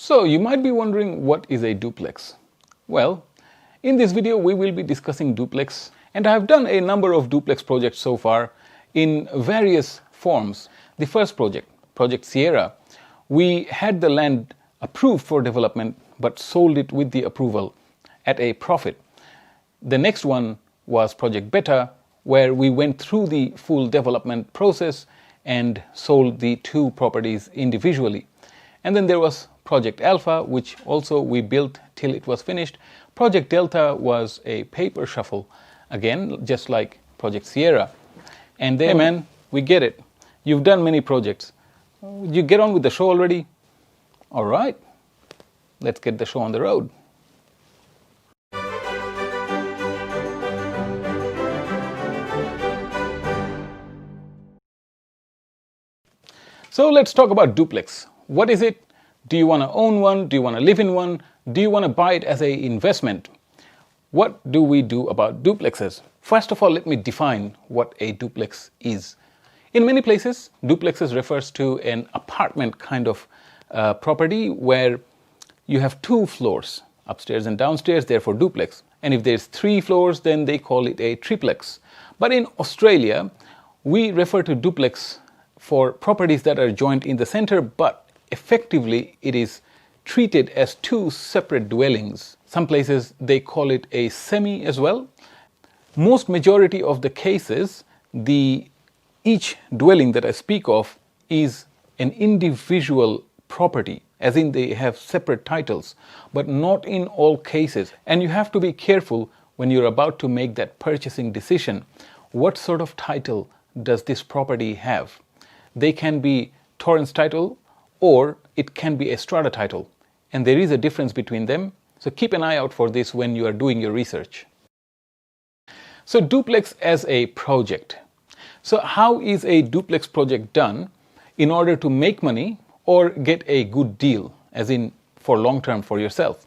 So you might be wondering, what is a duplex? Well, in this video we will be discussing duplex, and I have done a number of duplex projects so far in various forms. The first project, Project Sierra, we had the land approved for development but sold it with the approval at a profit. The next one was Project Beta, where we went through the full development process and sold the two properties individually. And then there was Project Alpha, which also we built till it was finished. Project Delta was a paper shuffle, again, just like Project Sierra. And then, hey man, we get it. You've done many projects. You get on with the show already? All right, let's get the show on the road. So let's talk about duplex. What is it? Do you want to own one? Do you want to live in one? Do you want to buy it as an investment? What do we do about duplexes? First of all, let me define what a duplex is. In many places, duplexes refers to an apartment kind of property where you have two floors, upstairs and downstairs, therefore duplex. And if there's 3 floors, then they call it a triplex. But in Australia, we refer to duplex for properties that are joined in the center, but effectively it is treated as 2 separate dwellings. Some places they call it a semi as well. Most majority of the cases, each dwelling that I speak of is an individual property, as in they have separate titles, but not in all cases. And you have to be careful when you're about to make that purchasing decision. What sort of title does this property have? They can be Torrens title, or it can be a strata title, and there is a difference between them. So keep an eye out for this when you are doing your research. So duplex as a project. So how is a duplex project done in order to make money or get a good deal, as in for long term for yourself?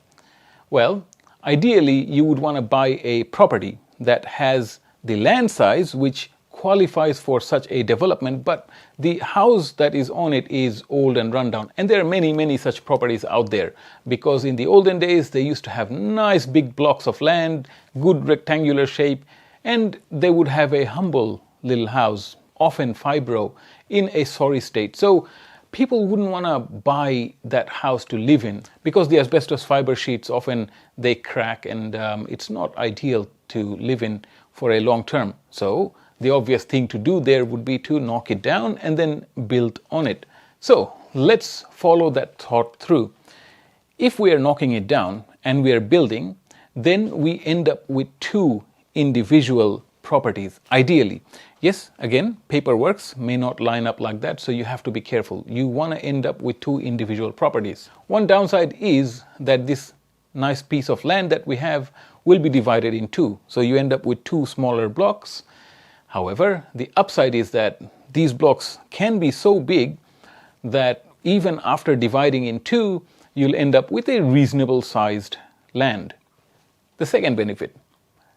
Well, ideally you would want to buy a property that has the land size which qualifies for such a development, but the house that is on it is old and run down. And there are many such properties out there, because in the olden days they used to have nice big blocks of land, good rectangular shape, and they would have a humble little house, often fibro, in a sorry state. So people wouldn't want to buy that house to live in, because the asbestos fiber sheets often they crack, and it's not ideal to live in for a long term. So the obvious thing to do there would be to knock it down and then build on it. So let's follow that thought through. If we are knocking it down and we are building, then we end up with 2 individual properties, ideally. Yes, again, paperwork may not line up like that, so you have to be careful. You want to end up with 2 individual properties. One downside is that this nice piece of land that we have will be divided in 2. So you end up with 2 smaller blocks. However, the upside is that these blocks can be so big that even after dividing in 2, you'll end up with a reasonable sized land. The second benefit,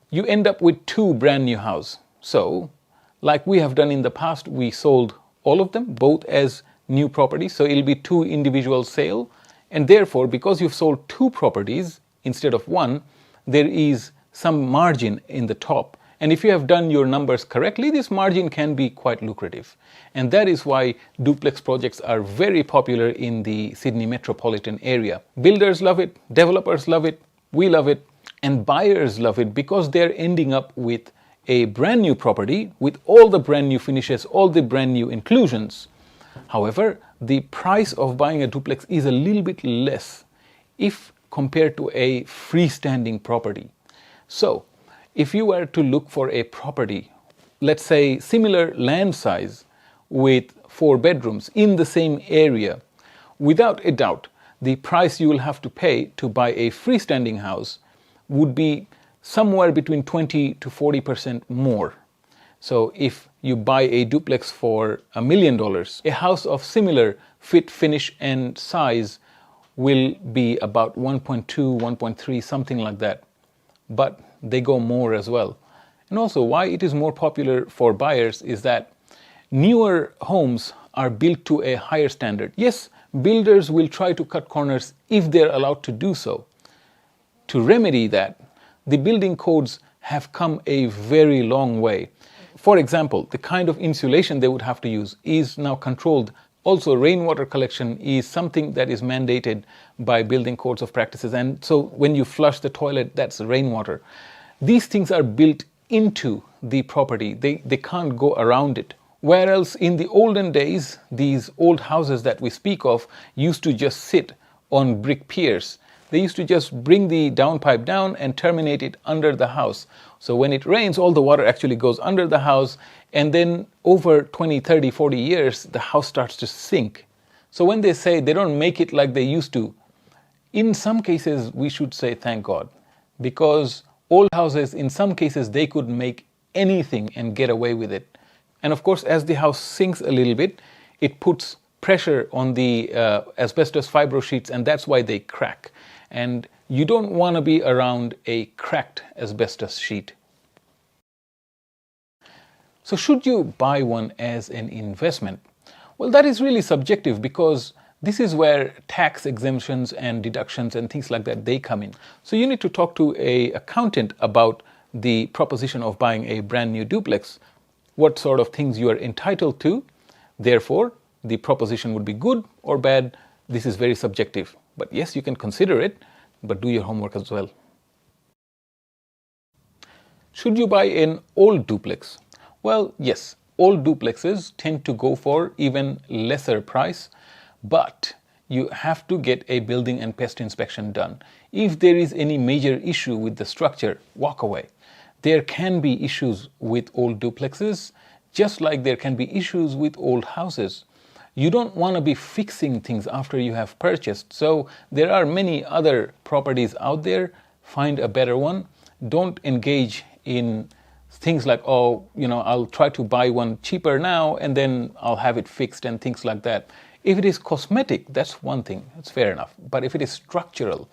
you end up with 2 brand new houses. So, like we have done in the past, we sold all of them, both as new properties. So it'll be 2 individual sale. And therefore, because you've sold 2 properties instead of 1, there is some margin in the top. And if you have done your numbers correctly, this margin can be quite lucrative. And that is why duplex projects are very popular in the Sydney metropolitan area. Builders love it, developers love it, we love it, and buyers love it, because they're ending up with a brand new property with all the brand new finishes, all the brand new inclusions. However, the price of buying a duplex is a little bit less if compared to a freestanding property. So, if you were to look for a property, let's say similar land size with 4 bedrooms in the same area, without a doubt, the price you will have to pay to buy a freestanding house would be somewhere between 20 to 40% more. So if you buy a duplex for $1 million, a house of similar fit, finish and size will be about 1.2, 1.3, something like that. But they go more as well. And also, why it is more popular for buyers is that newer homes are built to a higher standard. Yes, builders will try to cut corners if they're allowed to do so. To remedy that, the building codes have come a very long way. For example, the kind of insulation they would have to use is now controlled. Also, rainwater collection is something that is mandated by building codes of practices. And so when you flush the toilet, that's rainwater. These things are built into the property. They can't go around it. Whereas in the olden days, these old houses that we speak of used to just sit on brick piers. They used to just bring the downpipe down and terminate it under the house. So when it rains, all the water actually goes under the house, and then over 20, 30, 40 years, the house starts to sink. So when they say they don't make it like they used to, in some cases we should say thank God, because old houses, in some cases, they could make anything and get away with it. And of course, as the house sinks a little bit, it puts pressure on the asbestos fibro sheets, and that's why they crack. And you don't want to be around a cracked asbestos sheet. So should you buy one as an investment? Well, that is really subjective, because this is where tax exemptions and deductions and things like that, they come in. So you need to talk to an accountant about the proposition of buying a brand new duplex, what sort of things you are entitled to. Therefore, the proposition would be good or bad. This is very subjective. But yes, you can consider it, but do your homework as well. Should you buy an old duplex? Well, yes, old duplexes tend to go for even lesser price, but you have to get a building and pest inspection done. If there is any major issue with the structure, walk away. There can be issues with old duplexes, just like there can be issues with old houses. You don't want to be fixing things after you have purchased. So there are many other properties out there. Find a better one. Don't engage in things like, oh, I'll try to buy one cheaper now and then I'll have it fixed and things like that. If it is cosmetic, that's one thing. It's fair enough. But if it is structural,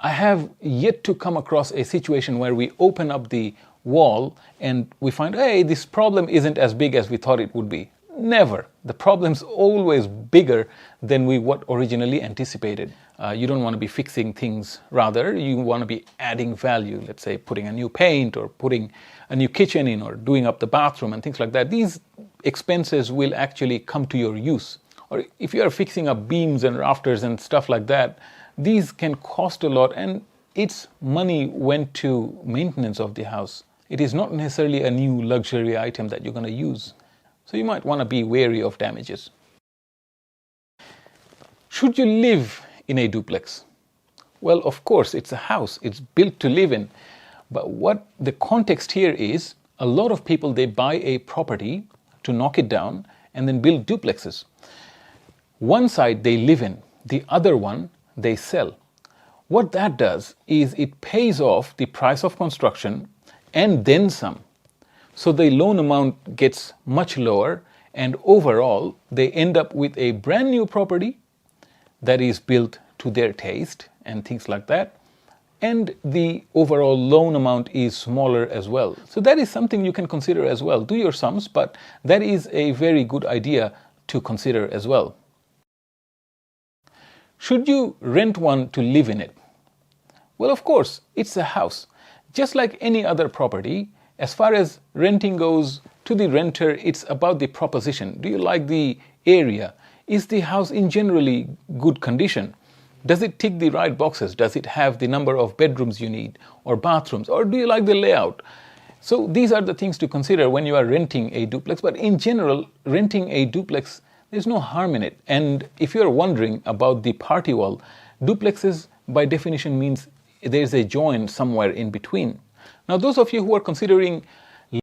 I have yet to come across a situation where we open up the wall and we find, hey, this problem isn't as big as we thought it would be. Never. The problem's always bigger than what originally anticipated. You don't want to be fixing things. Rather, you want to be adding value. Let's say putting a new paint or putting a new kitchen in or doing up the bathroom and things like that. These expenses will actually come to your use. Or if you are fixing up beams and rafters and stuff like that, these can cost a lot, and its money went to maintenance of the house. It is not necessarily a new luxury item that you're going to use. So you might want to be wary of damages. Should you live in a duplex? Well, of course, it's a house. It's built to live in. But what the context here is, a lot of people, they buy a property to knock it down and then build duplexes. One side they live in, the other one they sell. What that does is it pays off the price of construction and then some. So the loan amount gets much lower, and overall they end up with a brand new property that is built to their taste and things like that. And the overall loan amount is smaller as well. So that is something you can consider as well. Do your sums, but that is a very good idea to consider as well. Should you rent one to live in it? Well, of course, it's a house. Just like any other property, as far as renting goes, to the renter, it's about the proposition. Do you like the area? Is the house in generally good condition? Does it tick the right boxes? Does it have the number of bedrooms you need or bathrooms? Or do you like the layout? So these are the things to consider when you are renting a duplex. But in general, renting a duplex, there's no harm in it. And if you're wondering about the party wall, duplexes by definition means there's a joint somewhere in between. Now, those of you who are considering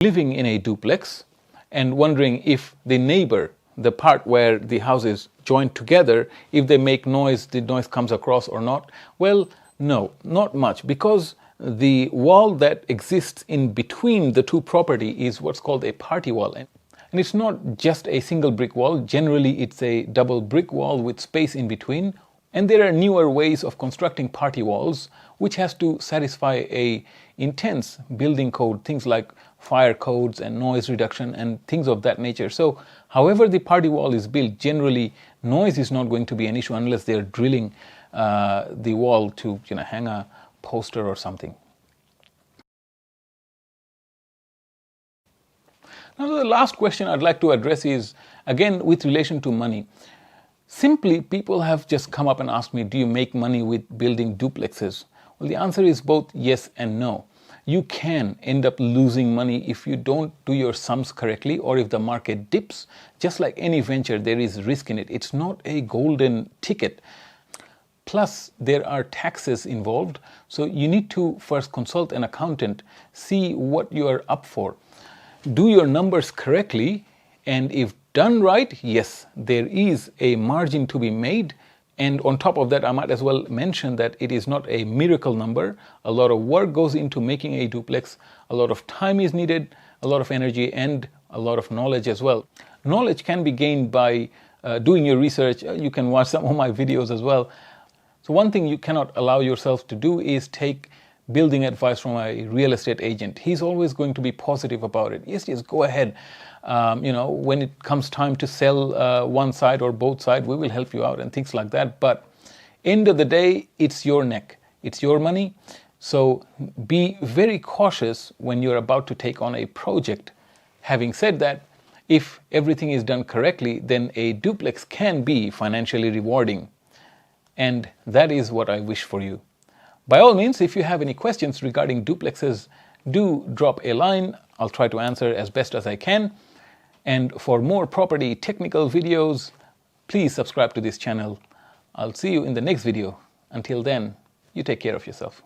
living in a duplex and wondering if the neighbor, the part where the houses joined together, if they make noise, the noise comes across or not, well, no, not much, because the wall that exists in between the two property is what's called a party wall. And it's not just a single brick wall. Generally, it's a double brick wall with space in between. And there are newer ways of constructing party walls, which has to satisfy a intense building code, things like fire codes and noise reduction and things of that nature. So however the party wall is built, generally noise is not going to be an issue unless they're drilling the wall to hang a poster or something. Now the last question I'd like to address is, again, with relation to money. Simply, people have just come up and asked me, do you make money with building duplexes? Well, the answer is both yes and no. You can end up losing money if you don't do your sums correctly, or if the market dips. Just like any venture, there is risk in it. It's not a golden ticket. Plus, there are taxes involved. So you need to first consult an accountant, see what you are up for. Do your numbers correctly, and if done right, yes, there is a margin to be made. And on top of that, I might as well mention that it is not a miracle number. A lot of work goes into making a duplex. A lot of time is needed, a lot of energy, and a lot of knowledge as well. Knowledge can be gained by doing your research. You can watch some of my videos as well. So one thing you cannot allow yourself to do is take building advice from a real estate agent. He's always going to be positive about it. Yes, go ahead. When it comes time to sell one side or both sides, we will help you out and things like that. But end of the day, it's your neck. It's your money. So be very cautious when you're about to take on a project. Having said that, if everything is done correctly, then a duplex can be financially rewarding. And that is what I wish for you. By all means, if you have any questions regarding duplexes, do drop a line. I'll try to answer as best as I can. And for more property technical videos, please subscribe to this channel. I'll see you in the next video. Until then, you take care of yourself.